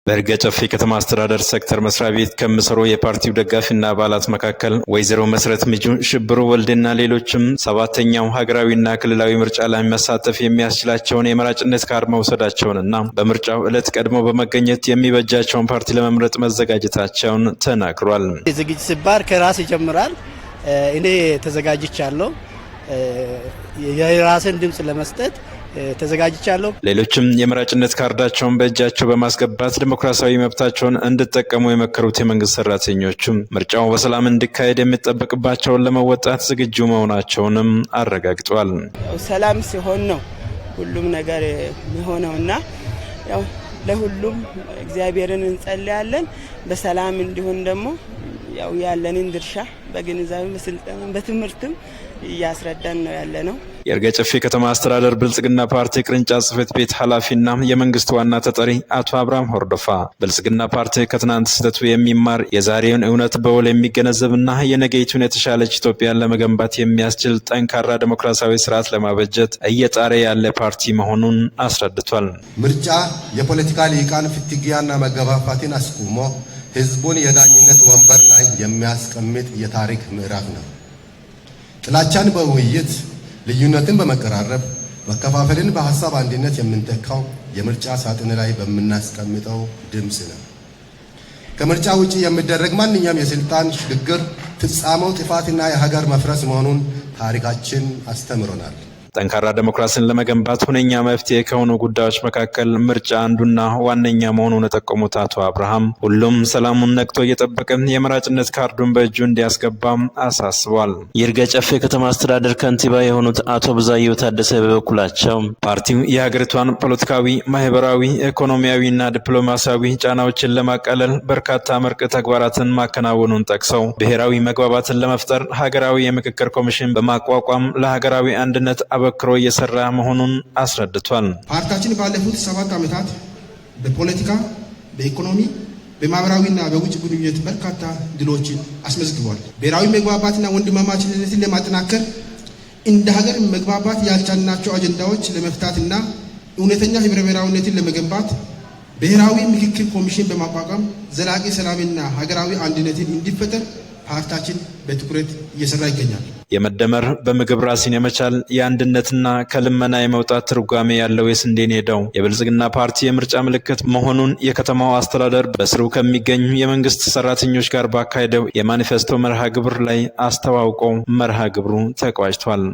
በይርጋ ጨፌ ከተማ አስተዳደር ሴክተር መስሪያ ቤት ከሚሰሩ የፓርቲው ደጋፊና አባላት መካከል ወይዘሮ መስረት ምጁ፣ ሽብሩ ወልዴና ሌሎችም ሰባተኛው ሀገራዊና ክልላዊ ምርጫ ላይ መሳተፍ የሚያስችላቸውን የመራጭነት ካርድ መውሰዳቸውንና በምርጫው ዕለት ቀድሞ በመገኘት የሚበጃቸውን ፓርቲ ለመምረጥ መዘጋጀታቸውን ተናግሯል። ዝግጅት ሲባል ከራስ ይጀምራል። እኔ ተዘጋጅቻለሁ። የራስን ድምጽ ለመስጠት ተዘጋጅቻለሁ። ሌሎችም የመራጭነት ካርዳቸውን በእጃቸው በማስገባት ዲሞክራሲያዊ መብታቸውን እንዲጠቀሙ የመከሩት የመንግስት ሰራተኞችም ምርጫው በሰላም እንዲካሄድ የሚጠበቅባቸውን ለመወጣት ዝግጁ መሆናቸውንም አረጋግጠዋል። ሰላም ሲሆን ነው ሁሉም ነገር የሚሆነውና ያው ለሁሉም እግዚአብሔርን እንጸልያለን። በሰላም እንዲሆን ደግሞ ያው ያለንን ድርሻ በግንዛቤ በስልጣን በትምህርትም እያስረዳን ነው ያለነው። የይርጋ ጨፌ ከተማ አስተዳደር ብልጽግና ፓርቲ ቅርንጫፍ ጽሕፈት ቤት ኃላፊና የመንግስት ዋና ተጠሪ አቶ አብርሃም ሆርዶፋ ብልጽግና ፓርቲ ከትናንት ስህተቱ የሚማር የዛሬውን እውነት በውል የሚገነዘብና የነገይቱን የተሻለች ኢትዮጵያን ለመገንባት የሚያስችል ጠንካራ ዲሞክራሲያዊ ስርዓት ለማበጀት እየጣረ ያለ ፓርቲ መሆኑን አስረድቷል። ምርጫ የፖለቲካ ልሂቃን ፍትጊያና መገፋፋትን አስቁሞ ህዝቡን የዳኝነት ወንበር ላይ የሚያስቀምጥ የታሪክ ምዕራፍ ነው። ጥላቻን በውይይት ልዩነትን በመቀራረብ መከፋፈልን በሐሳብ አንድነት የምንተካው የምርጫ ሳጥን ላይ በምናስቀምጠው ድምጽ ነው። ከምርጫ ውጪ የሚደረግ ማንኛውም የስልጣን ሽግግር ፍጻሜው ጥፋትና የሀገር መፍረስ መሆኑን ታሪካችን አስተምሮናል። ጠንካራ ዲሞክራሲን ለመገንባት ሁነኛ መፍትሄ ከሆኑ ጉዳዮች መካከል ምርጫ አንዱና ዋነኛ መሆኑን የጠቆሙት አቶ አብርሃም ሁሉም ሰላሙን ነቅቶ እየጠበቀ የመራጭነት ካርዱን በእጁ እንዲያስገባም አሳስቧል። የይርጋ ጨፌ ከተማ አስተዳደር ከንቲባ የሆኑት አቶ ብዛየው ታደሰ በበኩላቸው ፓርቲው የሀገሪቷን ፖለቲካዊ፣ ማህበራዊ፣ ኢኮኖሚያዊና ዲፕሎማሲያዊ ጫናዎችን ለማቃለል በርካታ አመርቂ ተግባራትን ማከናወኑን ጠቅሰው ብሔራዊ መግባባትን ለመፍጠር ሀገራዊ የምክክር ኮሚሽን በማቋቋም ለሀገራዊ አንድነት አበክሮ እየሰራ መሆኑን አስረድቷል። ፓርቲያችን ባለፉት 7 ዓመታት በፖለቲካ፣ በኢኮኖሚ፣ በማህበራዊና በውጭ ግንኙነት በርካታ ድሎችን አስመዝግቧል። ብሔራዊ መግባባትና ወንድማማችነትን ለማጠናከር እንደ ሀገር መግባባት ያልቻልናቸው አጀንዳዎች ለመፍታትና እውነተኛ ህብረ ብሔራዊነትን ለመገንባት ብሔራዊ ምክክር ኮሚሽን በማቋቋም ዘላቂ ሰላምና ሀገራዊ አንድነትን እንዲፈጠር ፓርቲያችን በትኩረት እየሰራ ይገኛል። የመደመር በምግብ ራስን የመቻል የአንድነትና ከልመና የመውጣት ትርጓሜ ያለው የስንዴ ኔዳው የብልጽግና ፓርቲ የምርጫ ምልክት መሆኑን የከተማው አስተዳደር በስሩ ከሚገኙ የመንግስት ሰራተኞች ጋር ባካሄደው የማኒፌስቶ መርሃ ግብር ላይ አስተዋውቀው መርሃ ግብሩ ተቋጭቷል።